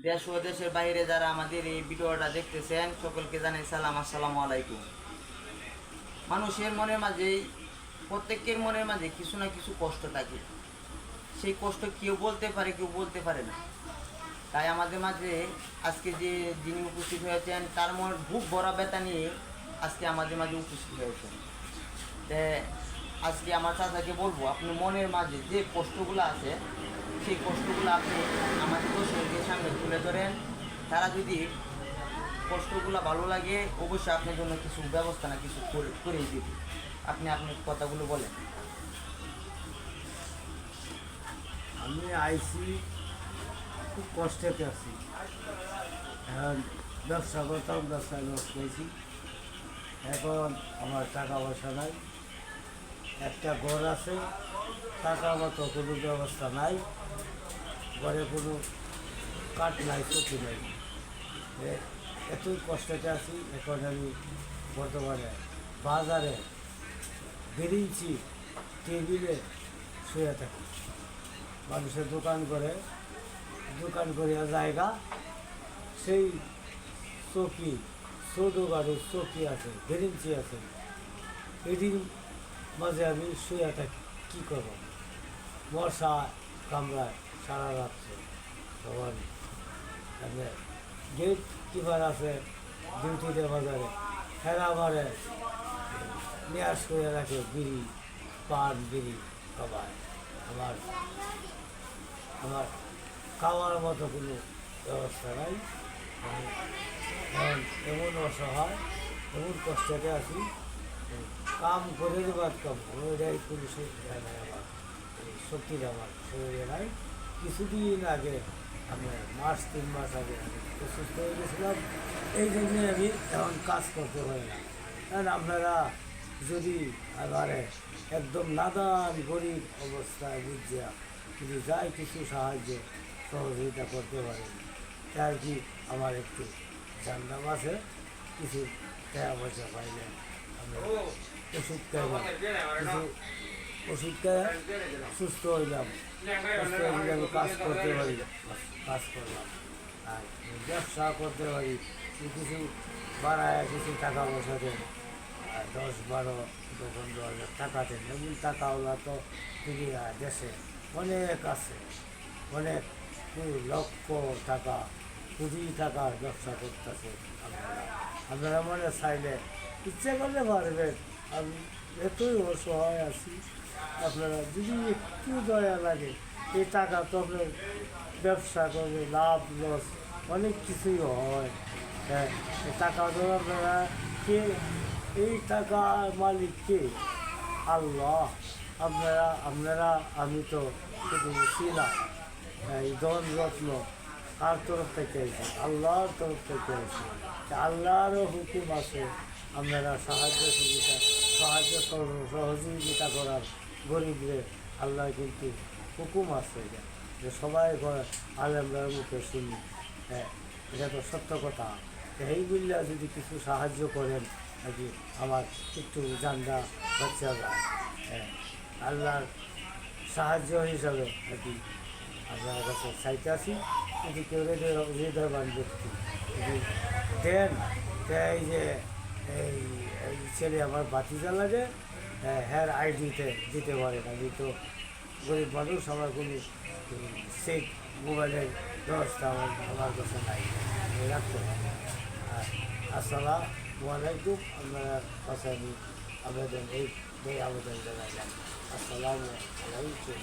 দেশ ও দেশের বাইরে যারা আমাদের এই ভিডিওটা দেখতেছেন সকলকে জানাই সালাম, আসসালামু আলাইকুম। মানুষের মনের মাঝেই, প্রত্যেকের মনের মাঝে কিছু না কিছু কষ্ট থাকে। সেই কষ্ট কেউ বলতে পারে, কেউ বলতে পারে না। তাই আমাদের মাঝে আজকে যে যিনি উপস্থিত হয়েছেন তার বুক ভরা ব্যথা নিয়ে আজকে আমাদের মাঝে উপস্থিত হয়েছেন। আজকে আমার চাচাকে বলবো, আপনি মনের মাঝে যে কষ্টগুলো আছে সেই কষ্টগুলো আপনি আমাদের দর্শকদের সামনে তুলে ধরেন। তারা যদি কষ্টগুলো ভালো লাগে অবশ্যই আপনার জন্য কিছু ব্যবস্থা না কিছু করেই দিবে। আপনি আপনার কথাগুলো বলেন। আমি আইসি, খুব কষ্টেতে আছি। এখন ব্যবসা করতাম, ব্যবসায় লস করেছি। এখন আমার টাকা পয়সা নাই, একটা ঘর আছে, টাকা মতো কোনো ব্যবস্থা নাই, ঘরে কোনো কাঠ নাই, চকি নাই। এতই কষ্টেতে আছি। এখন আমি বর্তমানে বাজারে বেরিয়েছি, টেবিলে শুয়ে থাকি। মানুষের দোকান করিয়া জায়গা, সেই চকি, ছোটো গাড়ির চকি আছে, বেরিঞ্চি আছে, এটির মাঝে আমি শুয়ে থাকি। কী করব, মশা কামড়ায় সারা রাত্রে। তখন গেট কিপার আছে ডিউটিতে বাজারে, ফেরা মারে, নিয়াস করে রাখে বিড়ি, পান বিড়ি খাবার। আমার আমার খাওয়ার মতো কোনো ব্যবস্থা নাই। এখন এমন অসহায়, এমন কষ্টতে আছি, কাম করে দেবার কাম ওইটাই কোনো শক্তির আমার শরীরে নাই। কিছুদিন আগে আমি 3 মাস আগে আমি অসুস্থ হয়ে গেছিলাম। এই জন্যে আমি এখন কাজ করতে পারি না। কারণ আপনারা যদি এবারে একদম নাদান গরিব অবস্থায় বুঝিয়া যদি যাই কিছু সাহায্য সহযোগিতা করতে পারেন, তার কি আমার একটু জানলাম আছে, কিছু টাকা পয়সা পাইলে আমি ওষুধ খাইলাম, কিছু ওষুধ খাই সুস্থ হইলাম, সুস্থ হয়ে আমি কাজ করতে পারি, কাজ করলাম। আর ব্যবসা করতে পারি, কিছু বাড়ায় কিছু টাকা পয়সা দেন, 10, 12, 15 হাজার টাকা দেন। এমন টাকাওয়ালা তো দেশে অনেক আছে, অনেক লক্ষ টাকা, কোটি টাকার ব্যবসা করতেছে। আপনারা মনে চাইলে ইচ্ছে করলে পারবেন। আমি এতই অসহায় আছি, আপনারা যদি একটু দয়া লাগে, এই টাকা তো আপনার ব্যবসা করবে, লাভ লস অনেক কিছুই হয়। হ্যাঁ, এই টাকা তো আপনারা কে, এই টাকা মালিক কে? আল্লাহ। আপনারা আমি তো শুধু ছিলাম, এই ধন রত্ন কার তরফ থেকে এসে? আল্লাহর তরফ থেকে এসে। আল্লাহরও হুকুম আছে, আপনারা সহযোগিতা করার গরিবদের। আল্লাহ কিন্তু হুকুম আছে যে সবাই আলেমরার মুখে শুনি। হ্যাঁ, এটা তো সত্য কথা। এইগুলা যদি কিছু সাহায্য করেন আর কি, আমার একটু জানটা বাচ্চা যায়। হ্যাঁ, আল্লাহর সাহায্য হিসাবে আর কি আপনার কাছে চাইতে আসি। যদি কেউ হৃদয়বান ব্যক্তি যদি দেন, এই যে এই ছেলে আমার বাতিজা লাগে, হ্যাঁ আইডিতে দিতে পারেন। আমি তো গরিব মানুষ, আমার কোনো সেট মোবাইলের ব্যবস্থা আমার কাছে নাই, আমি রাখতে পারি। আসসালামু আলাইকুম। আপনার কাছে আমি আবেদন এই আবেদন জানাইলাম। আসসালামু আলাইকুম।